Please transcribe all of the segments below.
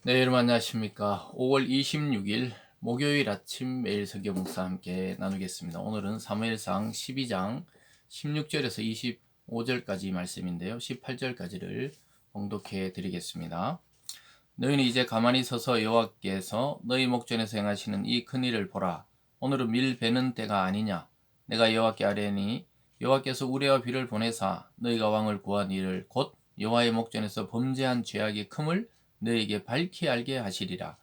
네, 여러분 안녕하십니까. 5월 26일 목요일 아침 매일 성경 묵상 함께 나누겠습니다. 오늘은 사무엘상 12장 16절에서 25절까지 말씀인데요. 18절까지를 봉독해 드리겠습니다. 너희는 이제 가만히 서서 여호와께서 너희 목전에서 행하시는 이 큰 일을 보라. 오늘은 밀 베는 때가 아니냐. 내가 여호와께 아뢰니 여호와께서 우레와 비를 보내사 너희가 왕을 구한 이를 곧 여호와의 목전에서 범죄한 죄악이 큼을 너희에게 밝히 알게 하시리라.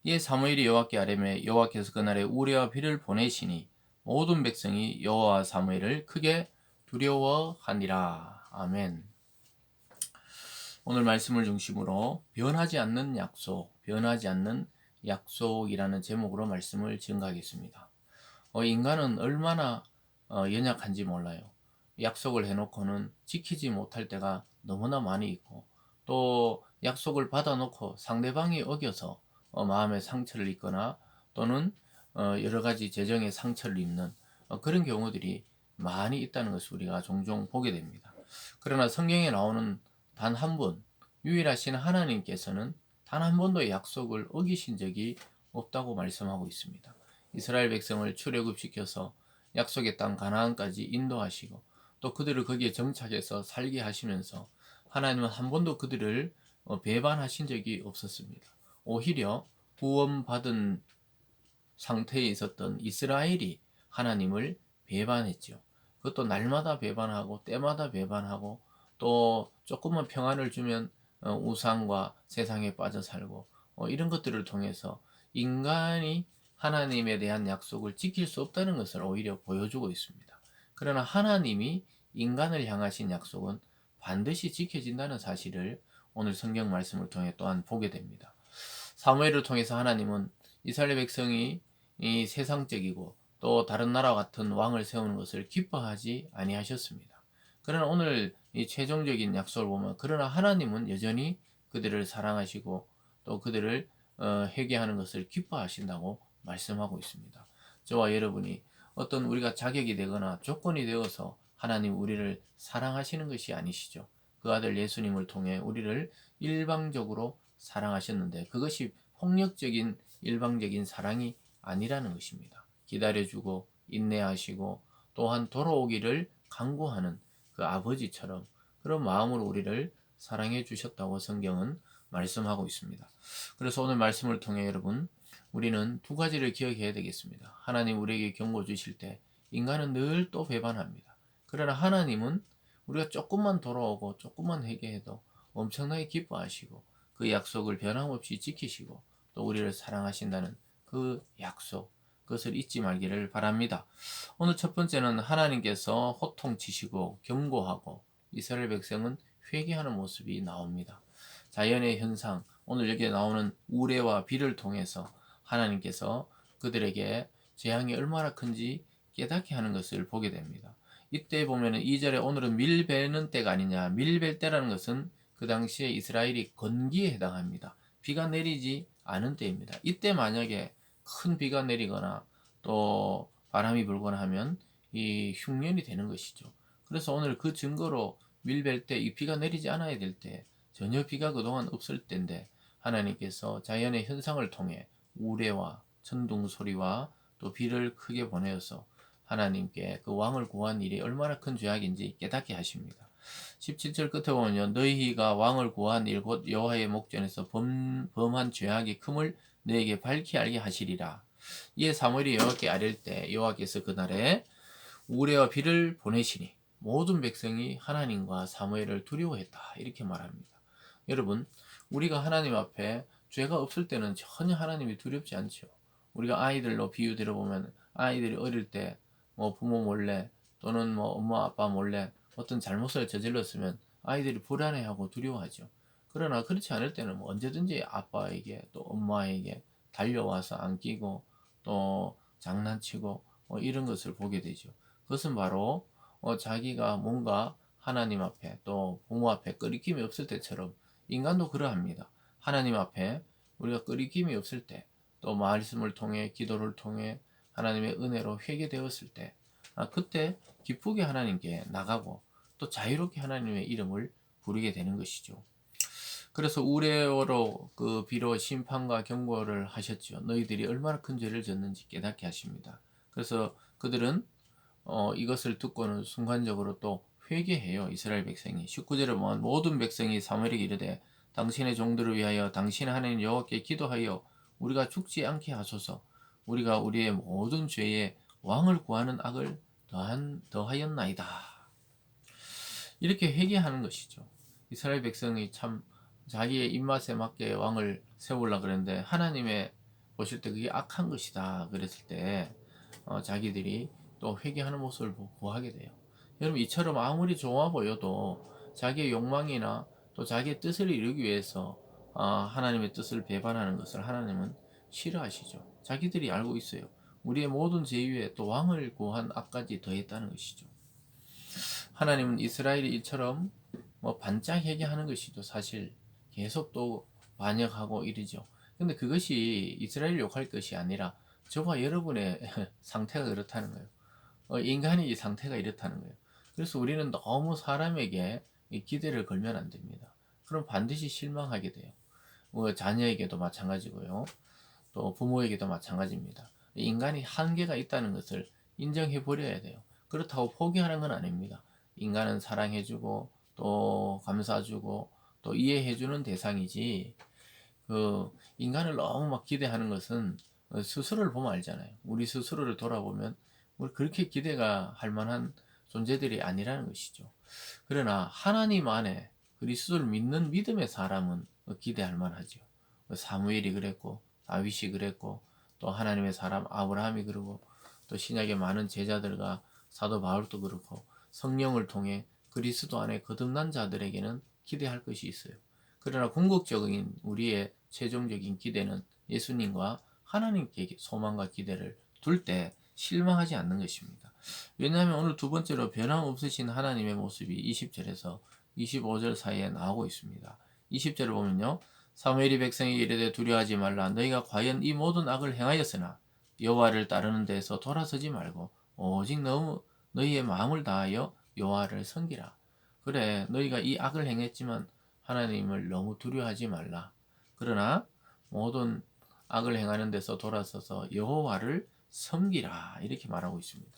이에 사무엘이 여호와께 아뢰매 여호와께서 그날에 우레와 비를 보내시니 모든 백성이 여호와 사무엘을 크게 두려워하니라. 아멘. 오늘 말씀을 중심으로 변하지 않는 약속, 변하지 않는 약속이라는 제목으로 말씀을 증가하겠습니다. 인간은 얼마나 연약한지 몰라요. 약속을 해놓고는 지키지 못할 때가 너무나 많이 있고, 또 약속을 받아놓고 상대방이 어겨서 마음의 상처를 입거나 또는 여러 가지 재정의 상처를 입는 그런 경우들이 많이 있다는 것을 우리가 종종 보게 됩니다. 그러나 성경에 나오는 단 한 분, 유일하신 하나님께서는 단 한 번도 약속을 어기신 적이 없다고 말씀하고 있습니다. 이스라엘 백성을 출애굽시켜서 약속의 땅 가나안까지 인도하시고 또 그들을 거기에 정착해서 살게 하시면서 하나님은 한 번도 그들을 배반하신 적이 없었습니다. 오히려 구원받은 상태에 있었던 이스라엘이 하나님을 배반했죠. 그것도 날마다 배반하고 때마다 배반하고 또 조금만 평안을 주면 우상과 세상에 빠져 살고 이런 것들을 통해서 인간이 하나님에 대한 약속을 지킬 수 없다는 것을 오히려 보여주고 있습니다. 그러나 하나님이 인간을 향하신 약속은 반드시 지켜진다는 사실을 오늘 성경 말씀을 통해 또한 보게 됩니다. 사무엘을 통해서 하나님은 이스라엘 백성이 이 세상적이고 또 다른 나라 같은 왕을 세우는 것을 기뻐하지 아니하셨습니다. 그러나 오늘 이 최종적인 약속을 보면 그러나 하나님은 여전히 그들을 사랑하시고 또 그들을 회개하는 것을 기뻐하신다고 말씀하고 있습니다. 저와 여러분이 어떤 우리가 자격이 되거나 조건이 되어서 하나님 우리를 사랑하시는 것이 아니시죠. 그 아들 예수님을 통해 우리를 일방적으로 사랑하셨는데 그것이 폭력적인 일방적인 사랑이 아니라는 것입니다. 기다려주고 인내하시고 또한 돌아오기를 간구하는 그 아버지처럼 그런 마음으로 우리를 사랑해 주셨다고 성경은 말씀하고 있습니다. 그래서 오늘 말씀을 통해 여러분 우리는 두 가지를 기억해야 되겠습니다. 하나님 우리에게 경고 주실 때 인간은 늘 또 배반합니다. 그러나 하나님은 우리가 조금만 돌아오고 조금만 회개해도 엄청나게 기뻐하시고 그 약속을 변함없이 지키시고 또 우리를 사랑하신다는 그 약속, 그것을 잊지 말기를 바랍니다. 오늘 첫 번째는 하나님께서 호통치시고 경고하고 이스라엘 백성은 회개하는 모습이 나옵니다. 자연의 현상, 오늘 여기에 나오는 우레와 비를 통해서 하나님께서 그들에게 재앙이 얼마나 큰지 깨닫게 하는 것을 보게 됩니다. 이때 보면 2절에 오늘은 밀베는 때가 아니냐. 밀벨 때라는 것은 그 당시에 이스라엘이 건기에 해당합니다. 비가 내리지 않은 때입니다. 이때 만약에 큰 비가 내리거나 또 바람이 불거나 하면 이 흉년이 되는 것이죠. 그래서 오늘 그 증거로 밀벨 때 이 비가 내리지 않아야 될 때 전혀 비가 그동안 없을 때인데 하나님께서 자연의 현상을 통해 우레와 천둥 소리와 또 비를 크게 보내어서 하나님께 그 왕을 구한 일이 얼마나 큰 죄악인지 깨닫게 하십니다. 17절 끝에 보면요. 너희가 왕을 구한 일 곧 여호와의 목전에서 범한 죄악이 큼을 너에게 밝히 알게 하시리라. 이에 사무엘이 여호와께 아뢰 때 여호와께서 그날에 우레와 비를 보내시니 모든 백성이 하나님과 사무엘을 두려워했다. 이렇게 말합니다. 여러분, 우리가 하나님 앞에 죄가 없을 때는 전혀 하나님이 두렵지 않죠. 우리가 아이들로 비유 들어보면 아이들이 어릴 때 뭐 부모 몰래 또는 뭐 엄마 아빠 몰래 어떤 잘못을 저질렀으면 아이들이 불안해하고 두려워하죠. 그러나 그렇지 않을 때는 뭐 언제든지 아빠에게 또 엄마에게 달려와서 안기고 또 장난치고 이런 것을 보게 되죠. 그것은 바로 자기가 뭔가 하나님 앞에 또 부모 앞에 꺼리낌이 없을 때처럼 인간도 그러합니다. 하나님 앞에 우리가 꺼리낌이 없을 때 또 말씀을 통해 기도를 통해 하나님의 은혜로 회개되었을 때 그때 기쁘게 하나님께 나가고 또 자유롭게 하나님의 이름을 부르게 되는 것이죠. 그래서 우레어로 그 비로 심판과 경고를 하셨죠. 너희들이 얼마나 큰 죄를 졌는지 깨닫게 하십니다. 그래서 그들은 이것을 듣고는 순간적으로 또 회개해요. 이스라엘 백성이. 19절에 보면 모든 백성이 사무엘에게 이르되 당신의 종들을 위하여 당신 하나님 여호와께 기도하여 우리가 죽지 않게 하소서. 우리가 우리의 모든 죄에 왕을 구하는 악을 더하였나이다. 이렇게 회개하는 것이죠. 이스라엘 백성이 참 자기의 입맛에 맞게 왕을 세우려고 그랬는데 하나님의 보실 때 그게 악한 것이다 그랬을 때 자기들이 또 회개하는 모습을 구하게 돼요. 여러분 이처럼 아무리 좋아 보여도 자기의 욕망이나 또 자기의 뜻을 이루기 위해서 하나님의 뜻을 배반하는 것을 하나님은 싫어하시죠. 자기들이 알고 있어요. 우리의 모든 죄 위에 또 왕을 구한 악까지 더했다는 것이죠. 하나님은 이스라엘이 이처럼 반짝 회개하는 것이죠. 사실 계속 또 반역하고 이러죠. 근데 그것이 이스라엘 욕할 것이 아니라 저와 여러분의 상태가 그렇다는 거예요. 인간의 이 상태가 이렇다는 거예요. 그래서 우리는 너무 사람에게 기대를 걸면 안 됩니다. 그럼 반드시 실망하게 돼요. 자녀에게도 마찬가지고요. 또 부모에게도 마찬가지입니다. 인간이 한계가 있다는 것을 인정해 버려야 돼요. 그렇다고 포기하는 건 아닙니다. 인간은 사랑해주고 또 감싸주고 또 이해해주는 대상이지 인간을 너무 막 기대하는 것은 스스로를 보면 알잖아요. 우리 스스로를 돌아보면 우리 그렇게 기대가 할 만한 존재들이 아니라는 것이죠. 그러나 하나님 안에 그리스도를 믿는 믿음의 사람은 기대할 만하죠. 사무엘이 그랬고 다윗이 그랬고 또 하나님의 사람 아브라함이 그러고 또 신약의 많은 제자들과 사도 바울도 그렇고 성령을 통해 그리스도 안에 거듭난 자들에게는 기대할 것이 있어요. 그러나 궁극적인 우리의 최종적인 기대는 예수님과 하나님께 소망과 기대를 둘 때 실망하지 않는 것입니다. 왜냐하면 오늘 두 번째로 변함없으신 하나님의 모습이 20절에서 25절 사이에 나오고 있습니다. 20절을 보면요. 사무엘이 백성에게 이르되 두려워하지 말라. 너희가 과연 이 모든 악을 행하였으나 여호와를 따르는 데에서 돌아서지 말고 오직 너희의 마음을 다하여 여호와를 섬기라. 그래, 너희가 이 악을 행했지만 하나님을 너무 두려워하지 말라. 그러나 모든 악을 행하는 데서 돌아서서 여호와를 섬기라. 이렇게 말하고 있습니다.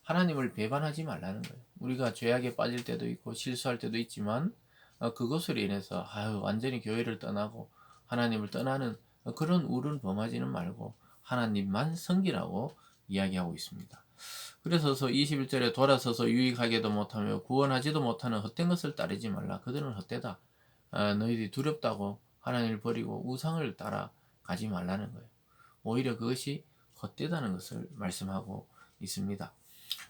하나님을 배반하지 말라는 거예요. 우리가 죄악에 빠질 때도 있고 실수할 때도 있지만 그것으로 인해서 완전히 교회를 떠나고 하나님을 떠나는 그런 울은 범하지는 말고 하나님만 섬기라고 이야기하고 있습니다. 그래서 21절에 돌아서서 유익하게도 못하며 구원하지도 못하는 헛된 것을 따르지 말라. 그들은 헛되다. 너희들이 두렵다고 하나님을 버리고 우상을 따라가지 말라는 거예요. 오히려 그것이 헛되다는 것을 말씀하고 있습니다.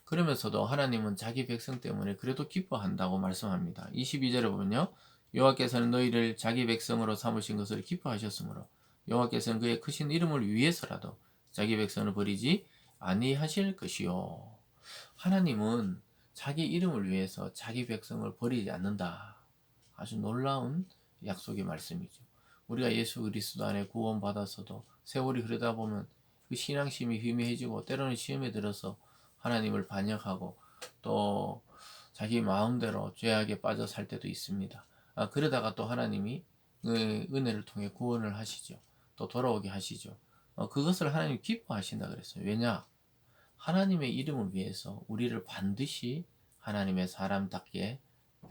그러면서도 하나님은 자기 백성 때문에 그래도 기뻐한다고 말씀합니다. 22절에 보면요. 여호와께서는 너희를 자기 백성으로 삼으신 것을 기뻐하셨으므로 여호와께서는 그의 크신 이름을 위해서라도 자기 백성을 버리지 아니하실 것이요. 하나님은 자기 이름을 위해서 자기 백성을 버리지 않는다. 아주 놀라운 약속의 말씀이죠. 우리가 예수 그리스도 안에 구원받아서도 세월이 흐르다 보면 그 신앙심이 희미해지고 때로는 시험에 들어서 하나님을 반역하고 또 자기 마음대로 죄악에 빠져 살 때도 있습니다. 그러다가 또 하나님이 은혜를 통해 구원을 하시죠. 또 돌아오게 하시죠. 그것을 하나님 기뻐하신다 그랬어요. 왜냐? 하나님의 이름을 위해서 우리를 반드시 하나님의 사람답게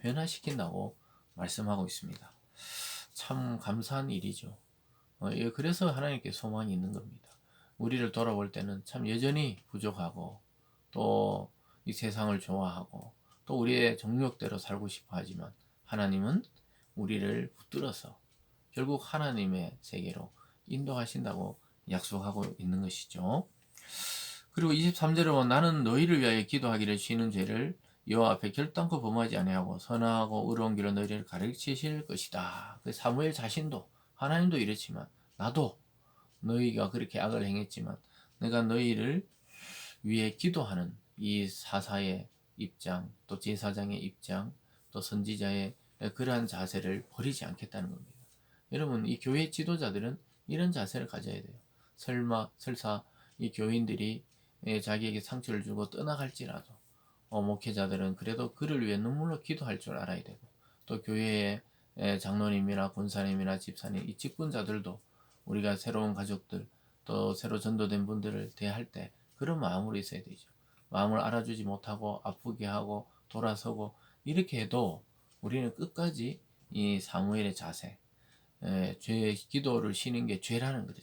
변화시킨다고 말씀하고 있습니다. 참 감사한 일이죠. 그래서 하나님께 소망이 있는 겁니다. 우리를 돌아볼 때는 참 여전히 부족하고 또 이 세상을 좋아하고 또 우리의 정욕대로 살고 싶어 하지만 하나님은 우리를 붙들어서 결국 하나님의 세계로 인도하신다고 약속하고 있는 것이죠. 그리고 23절에 보면 나는 너희를 위하여 기도하기를 쉬는 죄를 여호와 앞에 결단코 범하지 아니하고 선하고 의로운 길로 너희를 가르치실 것이다. 사무엘 자신도 하나님도 이랬지만 나도 너희가 그렇게 악을 행했지만 내가 너희를 위해 기도하는 이 사사의 입장, 또 제사장의 입장, 또 선지자의 그러한 자세를 버리지 않겠다는 겁니다. 여러분, 이 교회 지도자들은 이런 자세를 가져야 돼요. 설사 이 교인들이 자기에게 상처를 주고 떠나갈지라도 목회자들은 그래도 그를 위해 눈물로 기도할 줄 알아야 되고 또 교회에 장로님이나 권사님이나 집사님, 이 직분자들도 우리가 새로운 가족들 또 새로 전도된 분들을 대할 때 그런 마음으로 있어야 되죠. 마음을 알아주지 못하고 아프게 하고 돌아서고 이렇게 해도 우리는 끝까지 이 사무엘의 자세, 죄 기도를 쉬는 게 죄라는 거죠.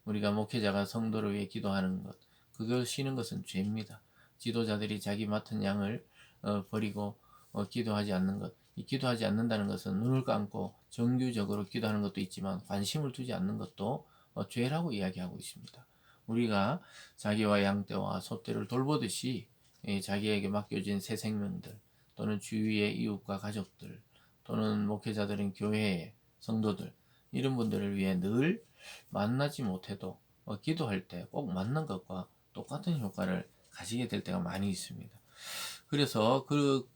우리가 목회자가 성도를 위해 기도하는 것, 그걸 쉬는 것은 죄입니다. 지도자들이 자기 맡은 양을 버리고 기도하지 않는 것, 이 기도하지 않는다는 것은 눈을 감고 정규적으로 기도하는 것도 있지만 관심을 두지 않는 것도 죄라고 이야기하고 있습니다. 우리가 자기와 양떼와 소떼를 돌보듯이 자기에게 맡겨진 새 생명들 또는 주위의 이웃과 가족들 또는 목회자들인 교회의 성도들 이런 분들을 위해 늘 만나지 못해도 기도할 때 꼭 만난 것과 똑같은 효과를 가지게 될 때가 많이 있습니다. 그래서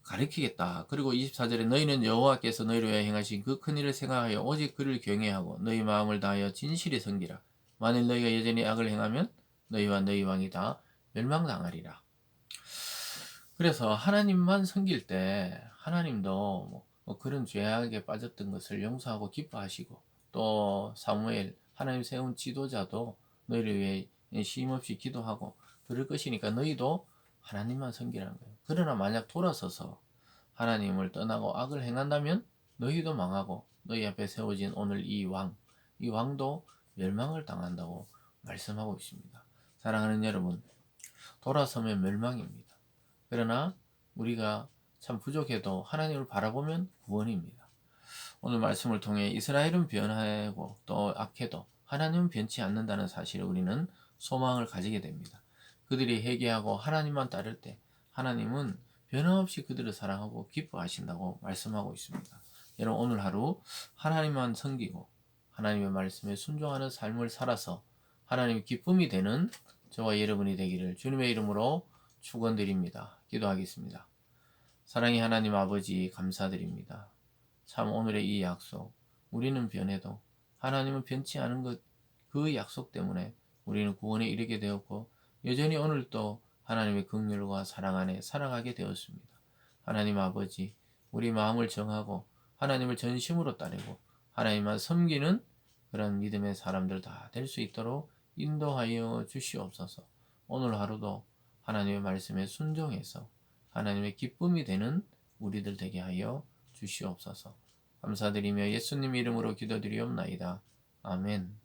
가리키겠다. 그리고 24절에 너희는 여호와께서 너희를 위하여 행하신 그 큰 일을 생각하여 오직 그를 경외하고 너희 마음을 다하여 진실히 섬기라. 만일 너희가 여전히 악을 행하면 너희와 너희 왕이 다 멸망당하리라. 그래서 하나님만 섬길 때 하나님도 그런 죄악에 빠졌던 것을 용서하고 기뻐하시고 또 사무엘 하나님 세운 지도자도 너희를 위해 쉼없이 기도하고 그럴 것이니까 너희도 하나님만 섬기라는 거예요. 그러나 만약 돌아서서 하나님을 떠나고 악을 행한다면 너희도 망하고 너희 앞에 세워진 오늘 이 왕도 멸망을 당한다고 말씀하고 있습니다. 사랑하는 여러분, 돌아서면 멸망입니다. 그러나 우리가 참 부족해도 하나님을 바라보면 구원입니다. 오늘 말씀을 통해 이스라엘은 변하고 또 악해도 하나님은 변치 않는다는 사실을 우리는 소망을 가지게 됩니다. 그들이 회개하고 하나님만 따를 때 하나님은 변함없이 그들을 사랑하고 기뻐하신다고 말씀하고 있습니다. 여러분 오늘 하루 하나님만 섬기고 하나님의 말씀에 순종하는 삶을 살아서 하나님의 기쁨이 되는 저와 여러분이 되기를 주님의 이름으로 축원드립니다. 기도하겠습니다. 사랑의 하나님 아버지 감사드립니다. 참 오늘의 이 약속 우리는 변해도 하나님은 변치 않은 것 그 약속 때문에 우리는 구원에 이르게 되었고 여전히 오늘도 하나님의 긍휼과 사랑 안에 살아가게 되었습니다. 하나님 아버지 우리 마음을 정하고 하나님을 전심으로 따르고 하나님만 섬기는 그런 믿음의 사람들 다 될 수 있도록 인도하여 주시옵소서. 오늘 하루도 하나님의 말씀에 순종해서 하나님의 기쁨이 되는 우리들 되게 하여 주시옵소서. 감사드리며 예수님 이름으로 기도드리옵나이다. 아멘.